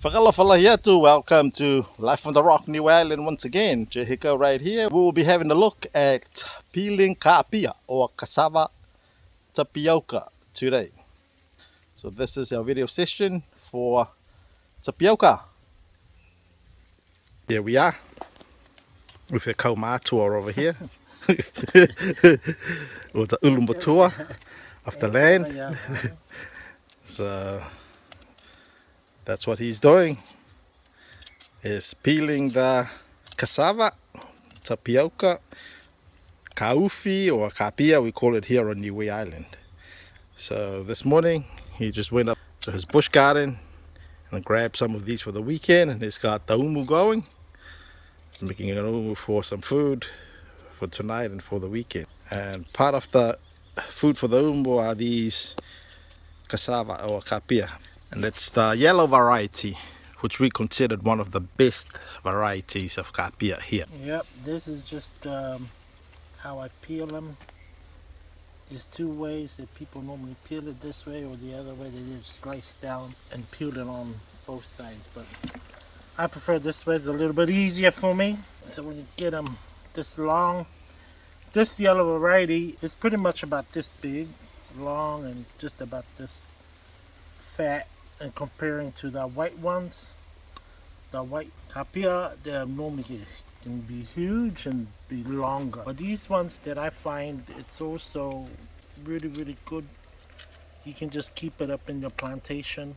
Whakalawhalahiyatu, welcome to Life on the Rock, New Island once again. Jehiko right here. We will be having a look at peeling Kapia or Cassava Tapioca today. So this is our video session for Tapioca. Here we are with the Kaumā tour over here. With the Ulumba tour of the land. So that's what he's doing. Is peeling the cassava, tapioca, kaufi or kapia, we call it here on Niue Island. So this morning he just went up to his bush garden and grabbed some of these for the weekend, and he's got the umu going, making an umu for some food for tonight and for the weekend. And part of the food for the umu are these cassava or kapia, and it's the yellow variety, which we considered one of the best varieties of kapia here. Yep, this is just how I peel them. There's two ways that people normally peel it, this way or the other way. They just slice down and peel it on both sides, but I prefer this way. It's a little bit easier for me. So when you get them this long, this yellow variety is pretty much about this big, long, and just about this fat. And comparing to the white ones, the white kapia, they normally can be huge and be longer. But these ones that I find, it's also really good. You can just keep it up in your plantation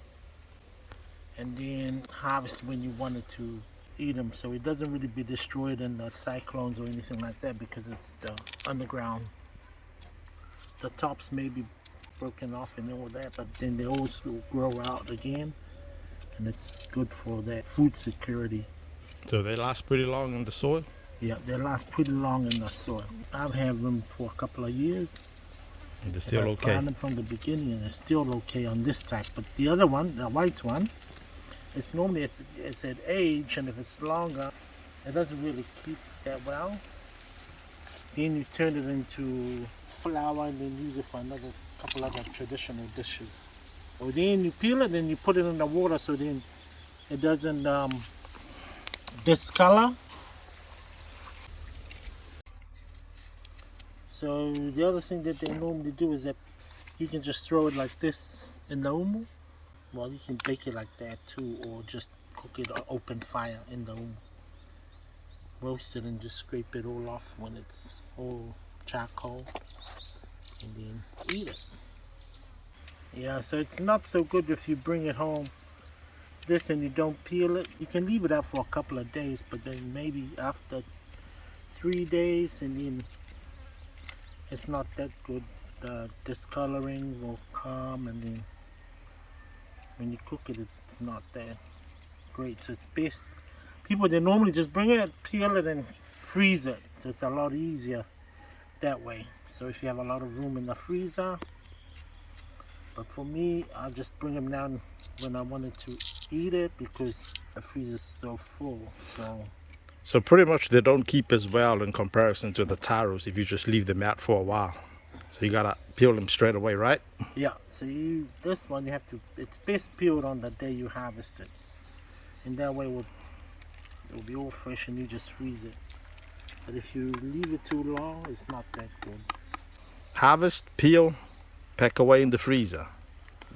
and then harvest when you wanted to eat them. So it doesn't really be destroyed in the cyclones or anything like that, because it's the underground. The tops may be broken off and all that, but then they always will grow out again, and it's good for that food security. So they last pretty long in the soil? Yeah, they last pretty long in the soil. I've had them for a couple of years. And they're still okay? I planted them from the beginning, and they're still okay on this type. But the other one, the white one, it's normally it's at age, and if it's longer, it doesn't really keep that well. Then you turn it into flour and then use it for another couple other traditional dishes. Or then you peel it and you put it in the water so then it doesn't discolor. So the other thing that they normally do is that you can just throw it like this in the umu. Well, you can bake it like that too, or just cook it on open fire in the umu. Roast it and just scrape it all off when it's all charcoal, and then eat it. Yeah, so it's not so good if you bring it home this and you don't peel it. You can leave it out for a couple of days, but then maybe after 3 days, and then it's not that good. The discoloring will come, and then when you cook it, it's not that great. So it's best, people, they normally just bring it, peel it, and freeze it. So it's a lot easier that way. So if you have a lot of room in the freezer, but for me, I just bring them down when I wanted to eat it, because the freezer is so full. So pretty much they don't keep as well in comparison to the taros if you just leave them out for a while. So you gotta peel them straight away, right? Yeah, so this one you have to, it's best peeled on the day you harvest it, and that way it will be all fresh and you just freeze it. But if you leave it too long, it's not that good. Harvest, peel, pack away in the freezer.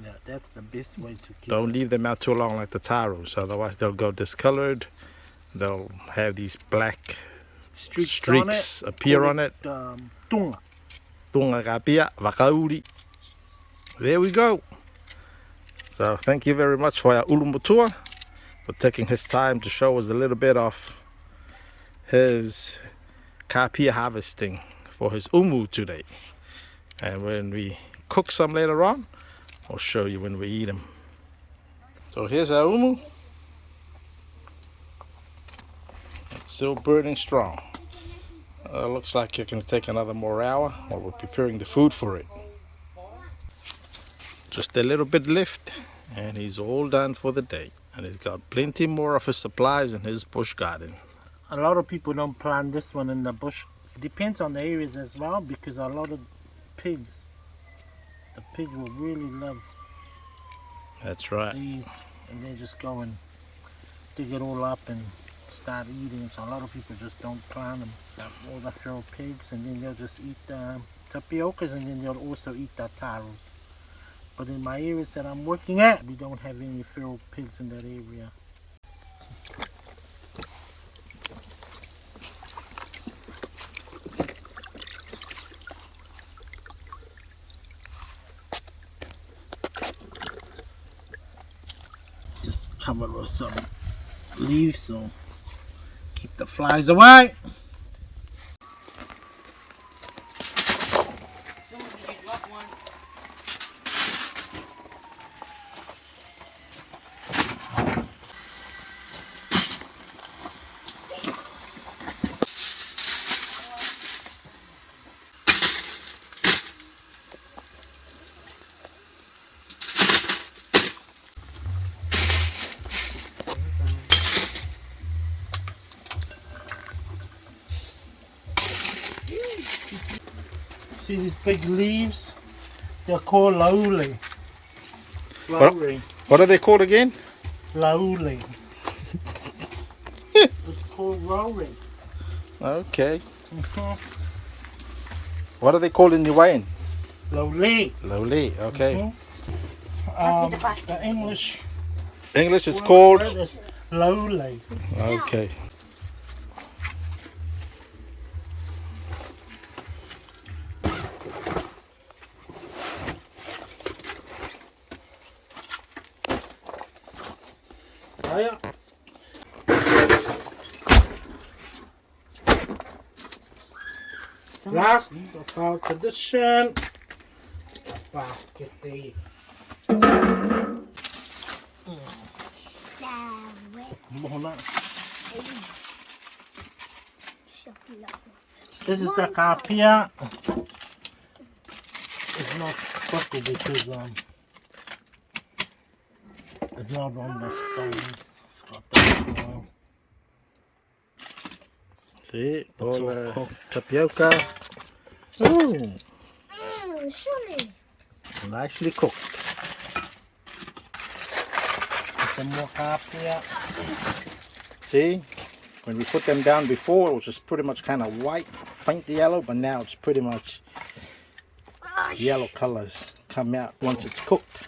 Yeah, that's the best way to keep Don't leave them out too long like the taros, otherwise they'll go discolored. They'll have these black streaks appear on it. Tunga. Tunga kapia, wakauri. There we go. So thank you very much for our Ulumba tour, for taking his time to show us a little bit of his kapia harvesting for his umu today. And when we cook some later on, I'll show you when we eat them. So here's our umu. It's still burning strong. Looks like it can take another more hour while we're preparing the food for it. Just a little bit left, and he's all done for the day. And he's got plenty more of his supplies in his bush garden. A lot of people don't plant this one in the bush. It depends on the areas as well, because a lot of pigs, the pigs will really love That's right. these, and they just go and dig it all up and start eating. So a lot of people just don't plant them. All the feral pigs, and then they'll just eat the tapiocas, and then they'll also eat the taros. But in my areas that I'm working at, we don't have any feral pigs in that area. Just cover it with some leaves so keep the flies away. See these big leaves? They're called laule. Laule. What are they called again? Laule. It's called laule. Okay. What are they called in Niuean? Laule. Laule, okay. The English English it's called? word is laule. Okay. Hiya. Last, the foul tradition. Basket there. This is the Kapia. It's not cooked because it's not on the stones. It's got the flour. See, all all tapioca. Ooh, nicely cooked. Some more Kapia. See, when we put them down before, it was just pretty much kind of white, faint yellow, but now it's pretty much yellow colors come out once it's cooked.